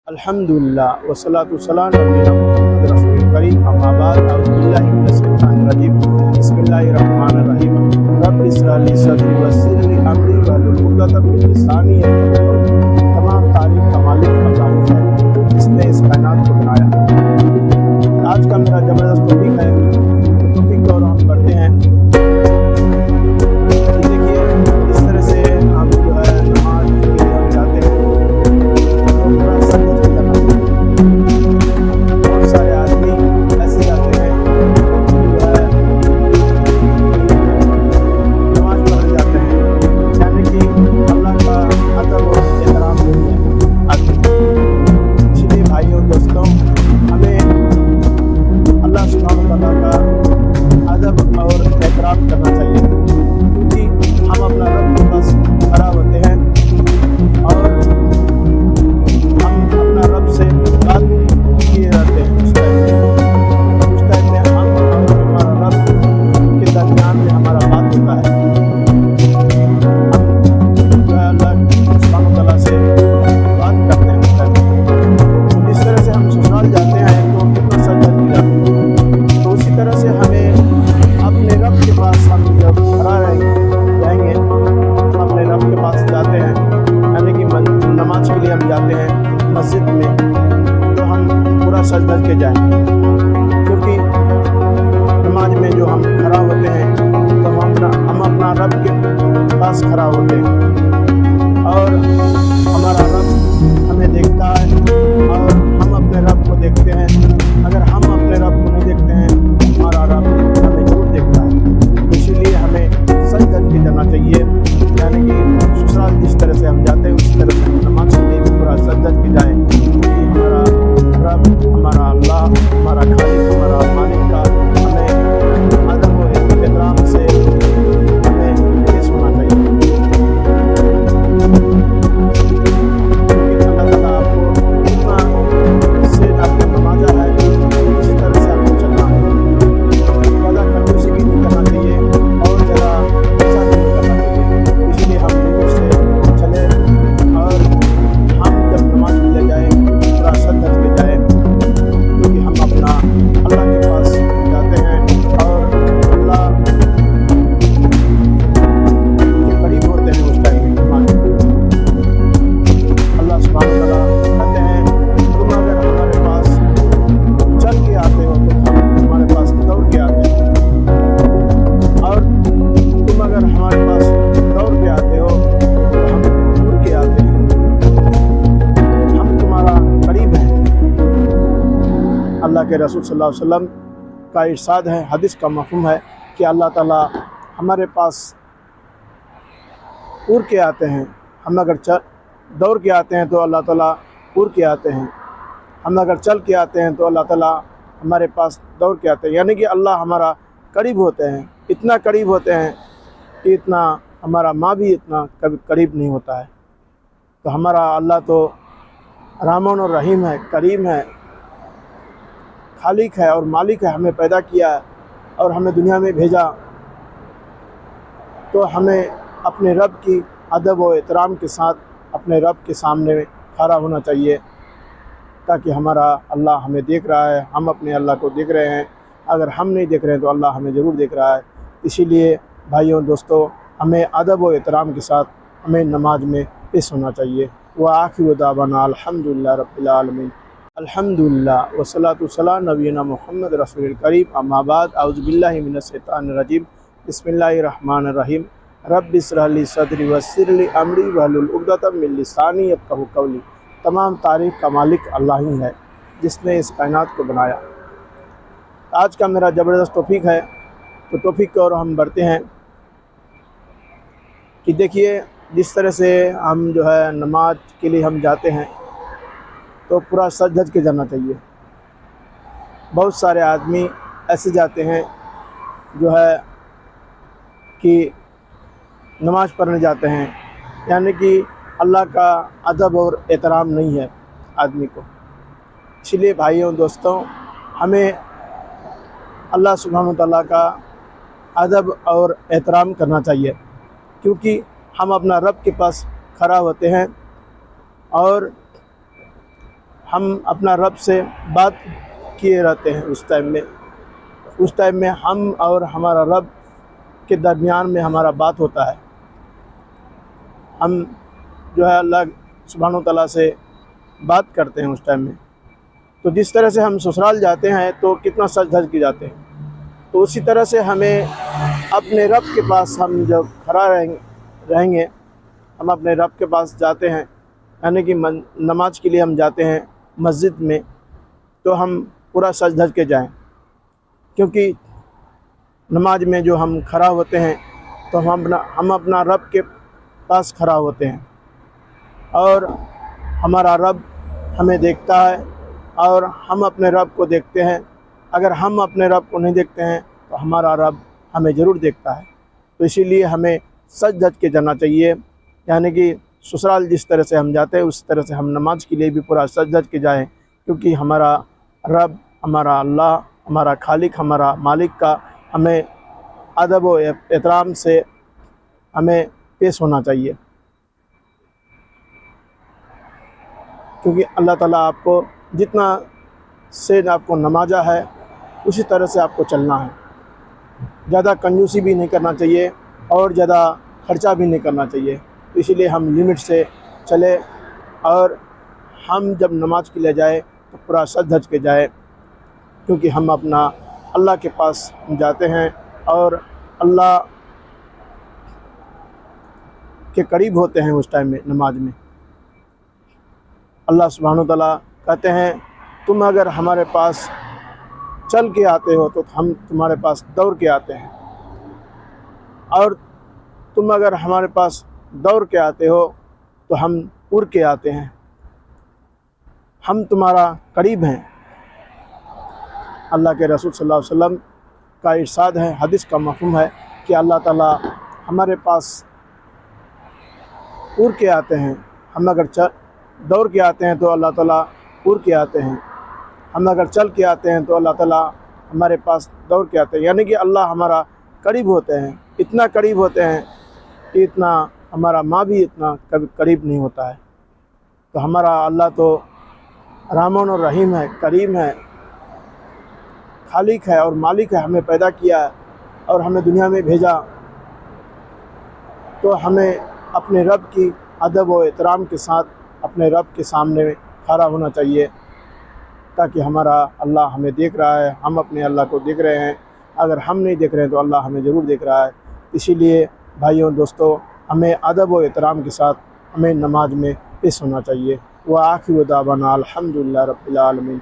अल्हम्दुलिल्लाह वस्सलातु वस्सलामु अला नबीना मुहम्मद रसूलिल करीम अम्मा बाद अऊज़ु बिल्लाहि मिनश शैतानिर रजीम बिस्मिल्लाहिर रहमानिर रहीम रब्बि इश्रह ली सदरी वयस्सिर ली अमरी वहलुल उक़दतम मिन लिसानी यफ़क़हू क़ौली। तमाम तारीफ़ का मालिक अल्लाह ही है जिसने इस कायनात को बनाया। आज का मेरा ज़बरदस्त टॉपिक है, तो टॉपिक की ओर हम बढ़ते हैं कि देखिए इस तरह से हम जो है नमाज के लिए हम जाते हैं तो पूरा सर झुक के जाना चाहिए। बहुत सारे आदमी ऐसे जाते हैं जो है नमाज पढ़ने जाते हैं, यानी कि अल्लाह का अदब और एहतराम नहीं है आदमी। इसलिए भाइयों दोस्तों, हमें अल्लाह सुब्हानहू व तआला का अदब और एहतराम करना चाहिए, क्योंकि हम अपना रब के पास खड़ा होते हैं और हम अपना रब से बात किए रहते हैं। उस टाइम में हम और हमारा रब के दरमियान में हमारा बात होता है। हम जो है अल्लाह सुब्हानहू व तआला से बात करते हैं उस टाइम में। जिस तरह से हम ससुराल जाते हैं तो कितना सर झुक के जाते हैं, तो उसी तरह से हमें अपने रब के पास हम जब खड़ा जाएंगे, अपने रब के पास जाते हैं, यानी कि नमाज के लिए हम जाते हैं मस्जिद में, तो हम पूरा सज धज के जाएं, क्योंकि नमाज में जो हम खड़ा होते हैं तो हम अपना रब के पास खड़ा होते हैं और हमारा रब हमें देखता है और हम अपने रब को देखते हैं। अगर हम अपने रब को नहीं देखते हैं, हमारा रब हमें जरूर देखता है। इसीलिए हमें सज धज के जाना चाहिए, यानी कि ससुराल जिस तरह से हम जाते हैं उसी तरह से हम नमाज के लिए भी पूरा सज धज के जाएँ, क्योंकि हमारा रब, हमारा अल्लाह, हमारा खालिक, हमारा मालिक का हमें अदब और एहतराम से हमें पेश होना चाहिए। क्योंकि अल्लाह ताला आपको इतना से आपको नवाजा है, इसी तरह से आपको चलना है। ज़्यादा कंजूसी भी नहीं करना चाहिए और ज़्यादा ऐसा नहीं करना चाहिए। इसलिए हम लिमिट से चले और हम जब नमाज के लिए जाएँ पूरा सज धज के जाएँ, क्योंकि हम अपना अल्लाह के पास जाते हैं और अल्लाह के करीब होते हैं उस टाइम में नमाज में। अल्लाह सुब्हानहू व तआला कहते हैं, तुम अगर हमारे पास चल के आते हो तो हम तुम्हारे पास दौड़ के आते हैं, और तुम अगर हमारे पास दौड़ के आते हो तो हम उड़ के आते हैं। हम तुम्हारा करीब हैं। अल्लाह के रसूल सल्लल्लाहु अलैहि वसल्लम का इरशाद है, हदीस का मफ़हूम है कि अल्लाह ताला हमारे पास उड़ के आते हैं। हम अगर दौड़ के आते हैं तो अल्लाह ताला उड़ के आते हैं। हम अगर चल के आते हैं तो अल्लाह ताला हमारे पास दौड़ के आते हैं, यानी कि अल्लाह हमारा करीब होते हैं। इतना करीब होते हैं कि इतना हमारा माँ भी इतना कभी करीब नहीं होता है। तो हमारा अल्लाह तो रहमान और रहीम है, करीम है, खालिक है और मालिक है। हमें पैदा किया है और हमें दुनिया में भेजा, तो हमें अपने रब की अदब और एहतराम के साथ अपने रब के सामने खड़ा होना चाहिए, ताकि हमारा अल्लाह हमें देख रहा है, हम अपने अल्लाह को देख रहे हैं। अगर हम नहीं देख रहे हैं तो अल्लाह हमें ज़रूर देख रहा है। इसीलिए भाइयों दोस्तों, हमें अदब और एहतराम के साथ हमें नमाज में पेश होना चाहिए। व आखिरु दावाना अल्हम्दुलिल्लाह रब्बिल आलमीन। अल्हम्दुलिल्लाह वस्सलातु वस्सलामु अला नबीना मुहम्मद रसूलिल करीम अम्मा बाद अऊज़ु बिल्लाहि मिनश शैतानिर रजीम बिस्मिल्लाहिर रहमानिर रहीम रब्बि इश्रह ली सदरी वयस्सिर ली अमरी वहलुल उक़दतम मिन लिसानी यफ़क़हू क़ौली। तमाम तारीफ़ का मालिक अल्लाह ही है जिसने इस कायनात को बनाया। आज का मेरा ज़बरदस्त टॉपिक है, तो टॉपिक की ओर हम बढ़ते हैं कि देखिए जिस तरह से हम जो है नमाज के लिए हम जाते हैं तो पूरा सज धज के जाना चाहिए। बहुत सारे आदमी ऐसे जाते हैं जो है कि नमाज पढ़ने जाते हैं, यानी कि अल्लाह का अदब और एहतराम नहीं है आदमी को। इसलिए भाइयों दोस्तों, हमें अल्लाह सुब्हानहू व तआला का अदब और एहतराम करना चाहिए, क्योंकि हम अपना रब के पास खड़ा होते हैं और ہم اپنا رب سے بات کیے رہتے ہیں، اس ٹائم میں ہم اور ہمارا رب کے درمیان میں ہمارا بات ہوتا ہے۔ ہم جو ہے اللہ سبحانہ و تعالیٰ سے بات کرتے ہیں اس ٹائم میں۔ تو جس طرح سے ہم سسرال جاتے ہیں تو کتنا سج دھج کے جاتے ہیں، تو اسی طرح سے ہمیں اپنے رب کے پاس ہم جب کھڑا رہیں گے، ہم اپنے رب کے پاس جاتے ہیں، یعنی کہ نماز کے لیے ہم جاتے ہیں مسجد میں، تو ہم پورا سج دھج کے جائیں، کیونکہ نماز میں جو ہم کھڑا ہوتے ہیں تو ہم اپنا رب کے پاس کھڑا ہوتے ہیں، اور ہمارا رب ہمیں دیکھتا ہے اور ہم اپنے رب کو دیکھتے ہیں۔ اگر ہم اپنے رب کو نہیں دیکھتے ہیں تو ہمارا رب ہمیں ضرور دیکھتا ہے۔ تو اسی لیے ہمیں سج دھج کے جانا چاہیے، یعنی کہ سسرال جس طرح سے ہم جاتے ہیں اس طرح سے ہم نماز کے لیے بھی پورا سج دھج کے جائیں، کیونکہ ہمارا رب، ہمارا اللہ، ہمارا خالق، ہمارا مالک کا ہمیں ادب و احترام سے ہمیں پیش ہونا چاہیے، کیونکہ اللہ تعالیٰ آپ کو جتنا سے آپ کو نوازا ہے اسی طرح سے آپ کو چلنا ہے۔ زیادہ کنجوسی بھی نہیں کرنا چاہیے اور زیادہ خرچہ بھی نہیں کرنا چاہیے، تو اسی لیے ہم لمٹ سے چلے، اور ہم جب نماز کے لیے جائے تو پورا سج دھج کے جائے، کیونکہ ہم اپنا اللہ کے پاس جاتے ہیں اور اللہ کے قریب ہوتے ہیں۔ اس ٹائم میں نماز میں اللہ سبحانہ وتعالیٰ کہتے ہیں تم اگر ہمارے پاس چل کے آتے ہو تو ہم تمہارے پاس دوڑ کے آتے ہیں، اور تم اگر ہمارے پاس دوڑ کے آتے ہو تو ہم اڑ کے آتے ہیں، ہم تمہارا قریب ہیں۔ اللہ کے رسول صلی اللہ علیہ وسلم کا ارشاد ہے، حدیث کا مفہوم ہے کہ اللہ تعالیٰ ہمارے پاس اڑ کے آتے ہیں۔ ہم اگر دوڑ کے آتے ہیں تو اللہ تعالیٰ اڑ کے آتے ہیں، ہم اگر چل کے آتے ہیں تو اللہ تعالیٰ ہمارے پاس دوڑ کے آتے ہیں، یعنی کہ اللہ ہمارا قریب ہوتے ہیں، اتنا قریب ہوتے ہیں کہ اتنا ہمارا ماں بھی اتنا کبھی قریب نہیں ہوتا ہے۔ تو ہمارا اللہ تو رحمان اور رحیم ہے، کریم ہے، خالق ہے اور مالک ہے، ہمیں پیدا کیا ہے اور ہمیں دنیا میں بھیجا، تو ہمیں اپنے رب کی ادب و احترام کے ساتھ اپنے رب کے سامنے کھڑا ہونا چاہیے، تاکہ ہمارا اللہ ہمیں دیکھ رہا ہے، ہم اپنے اللہ کو دیکھ رہے ہیں۔ اگر ہم نہیں دیکھ رہے ہیں تو اللہ ہمیں ضرور دیکھ رہا ہے۔ اسی لیے بھائیوں دوستو، ہمیں ادب و احترام کے ساتھ ہمیں نماز میں پیش ہونا چاہیے۔ وآخر دعوانا الحمدللہ رب العالمین۔